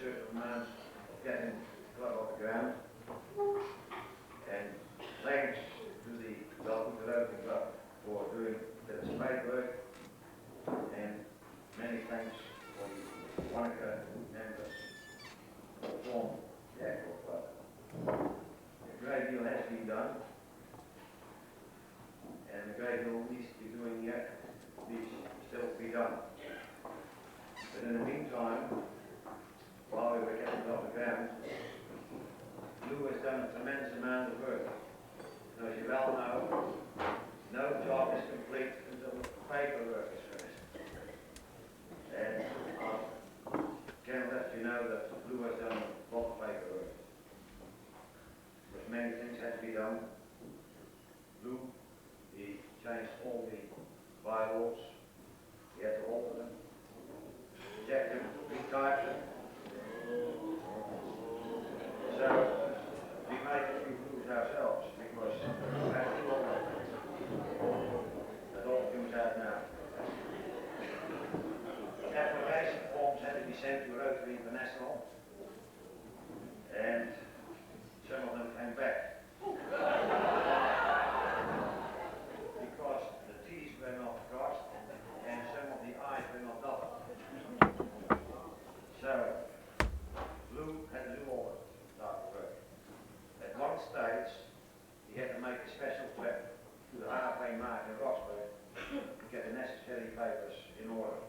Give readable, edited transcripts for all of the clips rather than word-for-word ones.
critical man of getting the club off the ground. And thanks to the local development club for doing the spade work, and many thanks for the Wanaka members who formed the actual club. A great deal has been done, and a great deal needs to be doing yet, needs still to be done. But in the meantime, while we were getting it off the ground, Lou has done a tremendous amount of work. And as you well know, no job is complete until the paperwork is finished. And I can let you know that Lou has done a lot of paperwork. But many things had to be done. Lou, he changed all the bylaws. He had to alter them, reject them, retype them. So we made a few rules ourselves because we had to follow that all comes out now. Application forms had to be sent to Rotary International, and some of them came back. Because the T's were not crossed and some of the I's were not dotted. So Lou had to do all that work. At one stage, he had to make a special trip to the halfway mark in Roxburgh to get the necessary papers in order.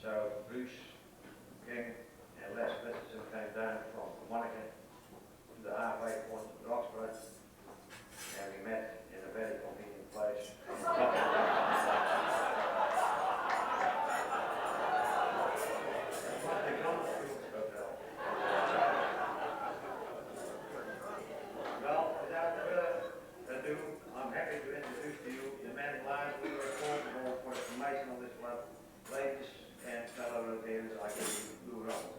So Bruce, King, and Les Christensen came down from Wanaka to the halfway point of Roxburgh, and we met in a very convenient place. Well, without further ado, I'm happy to introduce to you the men and lines who are responsible for the formation of this club. Ladies and fellow Rotarians, I give you Lou Rollins.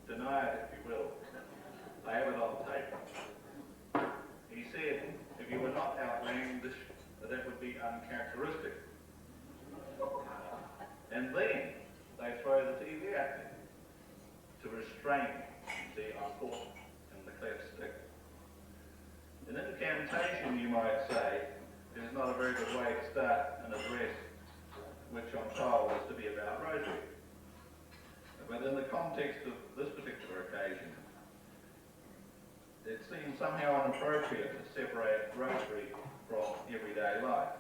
Deny it, if you will. I have it on tape. He said, if you were not outlandish, that would be uncharacteristic. And then they throw the TV at me to restrain the unthought and the cleft stick. An incantation, you might say, is not a very good way to start an address which I'm told is to be about Rotary. But in the context of this particular occasion, it seems somehow inappropriate to separate Rotary from everyday life.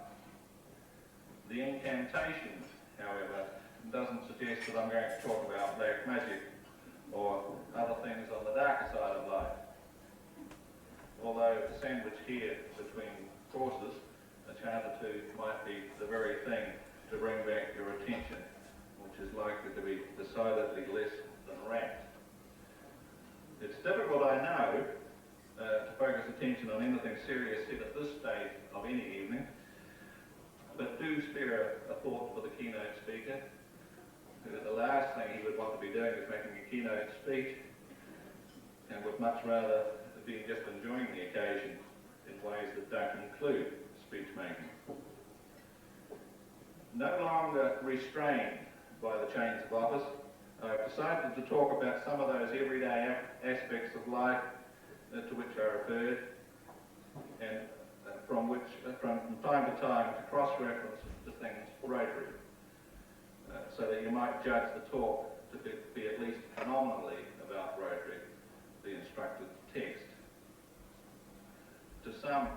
The incantation, however, doesn't suggest that I'm going to talk about black magic or other things on the darker side of life. Although sandwiched here between courses, a chapter 2 might be the very thing to bring back your attention, which is likely to be decidedly less than rant. It's difficult, I know, to focus attention on anything serious said at this stage of any evening, but do spare a thought for the keynote speaker, who the last thing he would want to be doing is making a keynote speech, and would much rather be just enjoying the occasion in ways that don't include speech making. No longer restrained by the chains of office, I've decided to talk about some of those everyday aspects of life to which I referred, and from time to time to cross-reference to things Rotary, so that you might judge the talk to be at least nominally about Rotary, the instructed text. To some,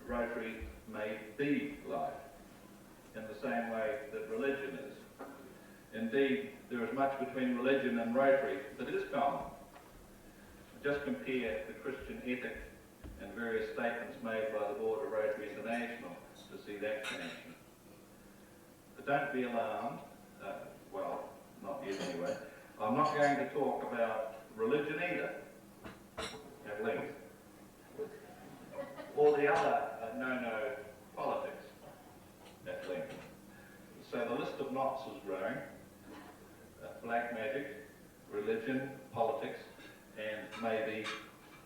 Rotary may be life, in the same way that religion is. Indeed, there is much between religion and Rotary that is common. Just compare the Christian ethic and various statements made by the Board of Rotary International to see that connection. But don't be alarmed, well, not yet anyway. I'm not going to talk about religion either, at length, or the other no-no politics, at length. So the list of knots is growing: black magic, religion, politics, and maybe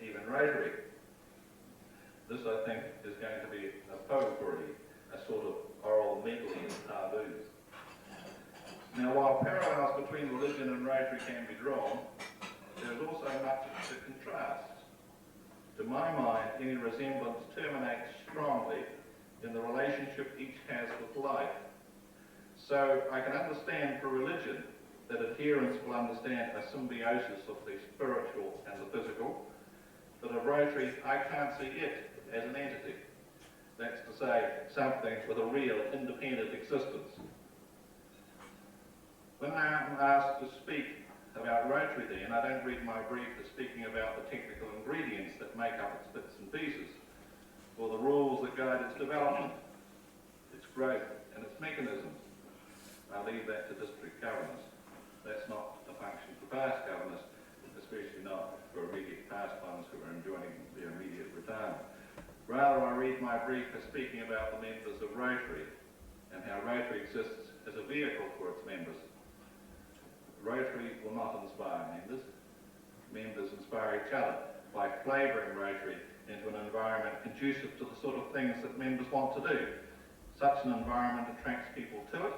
even Rotary. This, I think, is going to be a potpourri, a sort of oral medley of taboos. Now, while parallels between religion and Rotary can be drawn, there is also much that contrasts. To my mind, any resemblance terminates strongly in the relationship each has with life. So I can understand for religion that adherents will understand a symbiosis of the spiritual and the physical, but of Rotary, I can't see it as an entity. That's to say, something with a real independent existence. When I'm asked to speak about Rotary then, I don't read my brief as speaking about the technical ingredients that make up its bits and pieces, or the rules that guide its development, its growth, and its mechanisms. I leave that to district governors. That's not a function for past governors, especially not for immediate past ones who are enjoying their immediate retirement. Rather, I read my brief as speaking about the members of Rotary and how Rotary exists as a vehicle for its members. Rotary will not inspire members. Members inspire each other by flavouring Rotary into an environment conducive to the sort of things that members want to do. Such an environment attracts people to it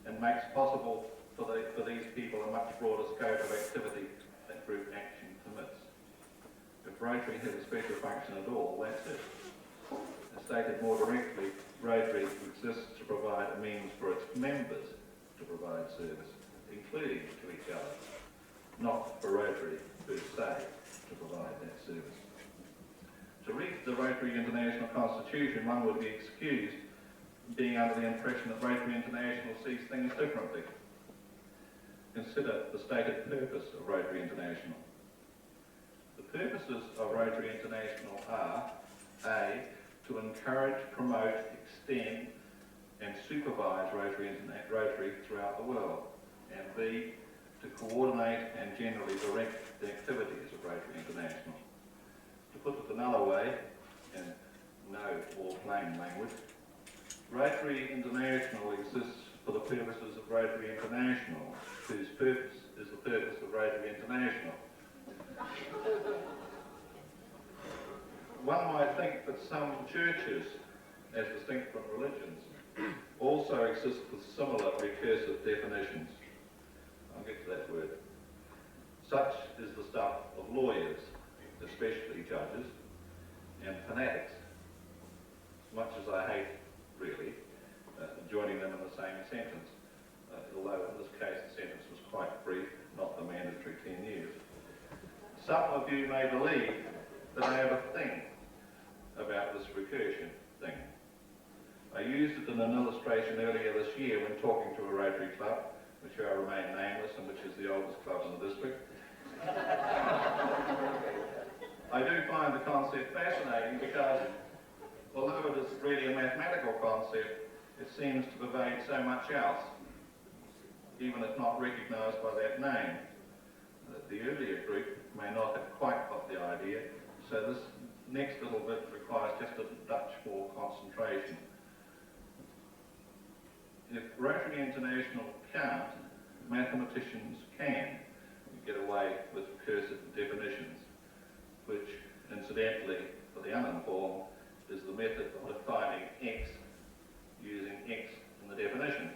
and makes possible for these people a much broader scope of activity that group action permits. If Rotary has a special function at all, that's it. Stated more directly, Rotary exists to provide a means for its members to provide service, including to each other, not for Rotary per se to provide that service. To read the Rotary International Constitution, one would be excused being under the impression that Rotary International sees things differently. Consider the stated purpose of Rotary International. The purposes of Rotary International are: A, to encourage, promote, extend and supervise Rotary throughout the world, and B, to coordinate and generally direct the activities of Rotary International. To put it another way, in no more plain language, Rotary International exists for the purposes of Rotary International, whose purpose is the purpose of Rotary International. One might think that some churches, as distinct from religions, also exist with similar recursive definitions. I'll get to that word. Such is the stuff of lawyers, especially judges, and fanatics, much as I hate, really, joining them in the same sentence, although in this case the sentence was quite brief, not the mandatory 10 years. Some of you may believe that I have a thing about this recursion thing. I used it in an illustration earlier this year when talking to a Rotary club, which shall remain nameless and which is the oldest club in the district. I do find the concept fascinating because, although it is really a mathematical concept, it seems to pervade so much else, even if not recognised by that name. The earlier group may not have quite got the idea, so this next little bit requires just a touch more concentration. If Rotary International can't, mathematicians can get away with recursive definitions, which, incidentally, for the uninformed, is the method of defining x using x in the definition.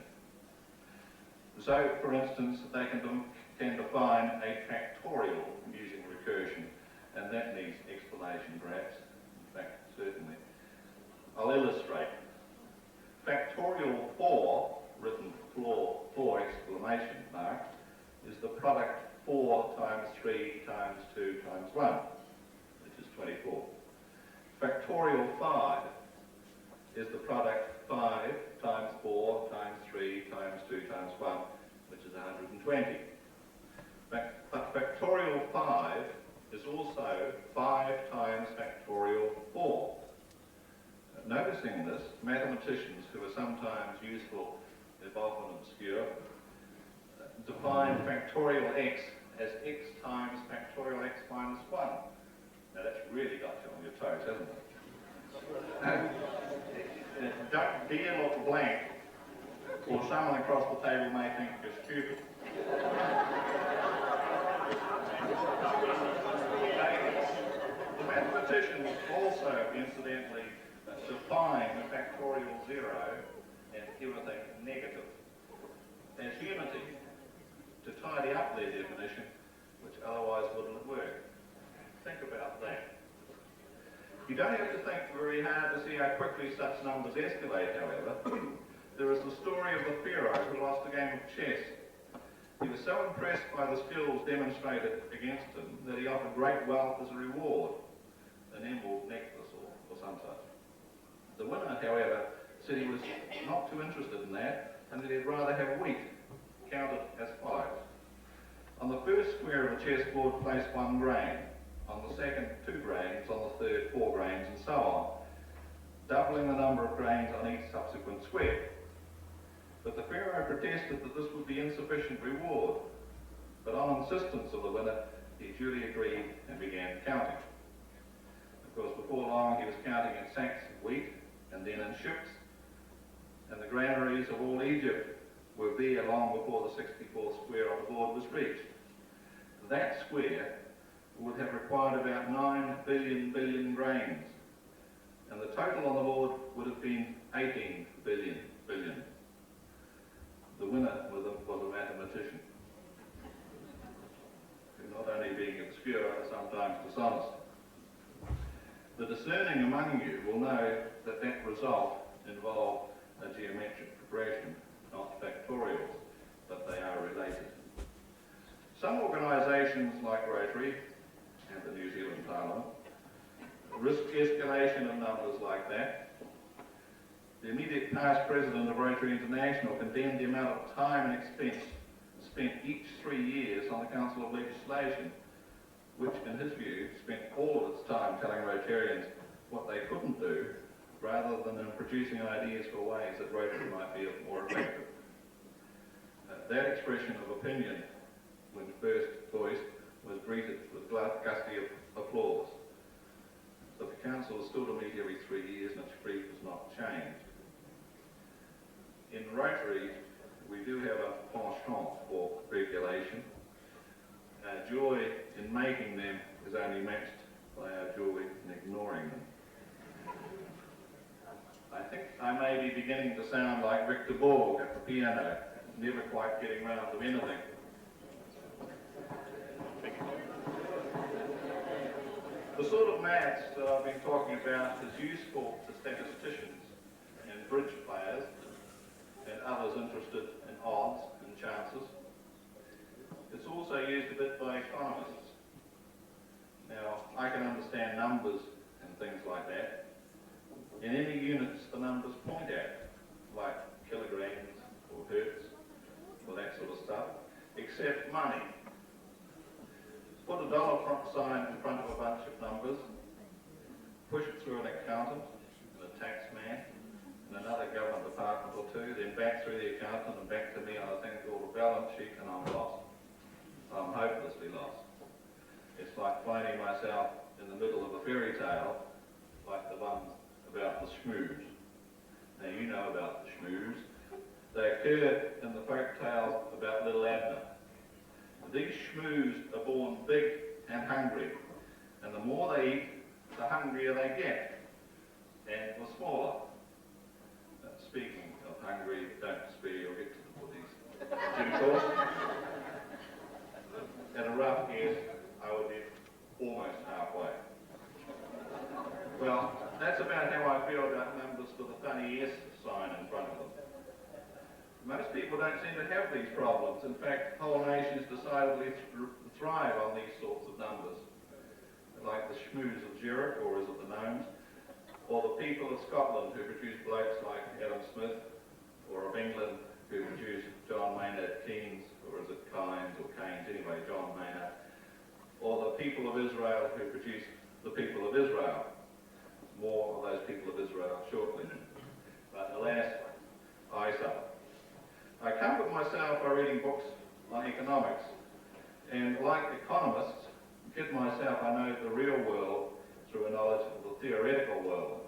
So, for instance, they can define a factorial using recursion, and that needs explanation perhaps, in fact, certainly. I'll illustrate. Factorial 4, written floor exclamation mark, is the product 4 times 3 times 2 times 1, which is 24. Factorial 5 is the product 5 times 4 times 3 times 2 times 1, which is 120. But factorial 5 is also 5 times factorial 4. Noticing this, mathematicians, who are sometimes useful, if often obscure, define factorial x as x times factorial x minus 1. Now that's really got you on your toes, hasn't it? Don't dare look blank, or someone across the table may think you're stupid. The mathematicians also, incidentally, define the factorial 0 and everything negative as unity to tidy up their definition, which otherwise wouldn't work. Think about that. You don't have to think very hard to see how quickly such numbers escalate, however. There is the story of the pharaoh who lost a game of chess. He was so impressed by the skills demonstrated against him that he offered great wealth as a reward, an emerald necklace or some such. The winner, however, said he was not too interested in that, and that he'd rather have wheat, counted as follows. On the first square of the chessboard, place 1 grain. On the second, 2 grains. On the third, 4 grains, and so on, doubling the number of grains on each subsequent square. But the pharaoh protested that this would be insufficient reward, but on insistence of the winner, he duly agreed and began counting. Of course, before long, he was counting in sacks of wheat, and then in ships, and the granaries of all Egypt were there long before the 64th square on the board was reached. That square would have required about 9 billion grains, and the total on the board would have been 18 billion. The winner was a mathematician, who not only being obscure, are sometimes dishonest. The discerning among you will know that that result involved a geometric progression, not factorials, but they are related. Some organisations like Rotary and the New Zealand Parliament risk escalation of numbers like that. The immediate past president of Rotary International condemned the amount of time and expense spent each 3 years on the Council of Legislation, which, in his view, spent all of its time telling Rotarians what they couldn't do, rather than in producing ideas for ways that Rotary might be more effective. That expression of opinion, when first voiced, was greeted with gusty applause. But the Council is still to meet every 3 years and its brief has not changed. In Rotary, we do have a penchant for regulation. Our joy in making them is only matched by our joy in ignoring them. I think I may be beginning to sound like Victor Borg at the piano, never quite getting round to anything. The sort of maths that I've been talking about is useful to statisticians and bridge players and others interested in odds and chances. It's also used a bit by economists. Now, I can understand numbers and things like that. In any units the numbers point at, like kilograms or hertz or that sort of stuff, except money. Put a dollar sign in front of a bunch of numbers, push it through an accountant and a tax man and another government department or two, then back through the accountant and back to me on a thing called a balance sheet, and I'm lost. I'm hopelessly lost. It's like finding myself in the middle of a fairy tale, like the ones about the shmoos. Now you know about the shmoos. They occur in the folk tales about Little Abner. These shmoos are born big and hungry, and the more they eat, the hungrier they get, and the smaller. Speaking of hungry, don't spare your get to the booties. Jim the S sign in front of them. Most people don't seem to have these problems. In fact, whole nations decidedly thrive on these sorts of numbers, like the schmoos of Zurich, or is it the gnomes, or the people of Scotland who produce blokes like Adam Smith, or of England who produce John Maynard Keynes, or is it Keynes or Keynes, anyway, John Maynard, or the people of Israel who produce the people of Israel. More of those people of Israel shortly. But alas, I suffer. I comfort myself by reading books on economics, and like economists, kid myself I know the real world through a knowledge of the theoretical world.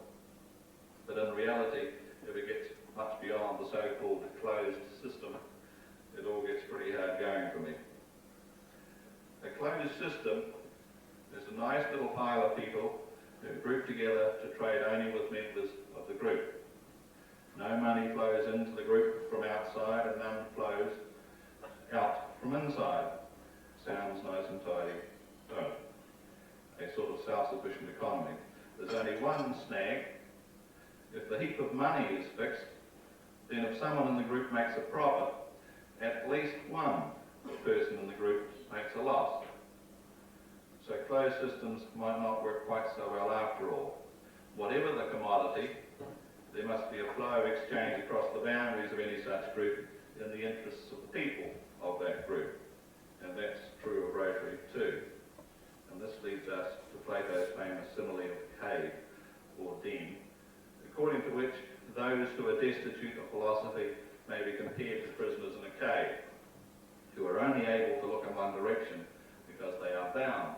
But in reality, if it gets much beyond the so-called closed system, it all gets pretty hard going for me. A closed system is a nice little pile of people who group together to trade only with members of the group. No money flows into the group from outside and none flows out from inside. Sounds nice and tidy, don't it? A sort of self-sufficient economy. There's only one snag. If the heap of money is fixed, then if someone in the group makes a profit, at least one person in the group makes a loss. So closed systems might not work quite so well after all. Whatever the commodity, there must be a flow of exchange across the boundaries of any such group in the interests of the people of that group. And that's true of Rotary too. And this leads us to Plato's famous simile of cave or den, according to which those who are destitute of philosophy may be compared to prisoners in a cave, who are only able to look in one direction because they are bound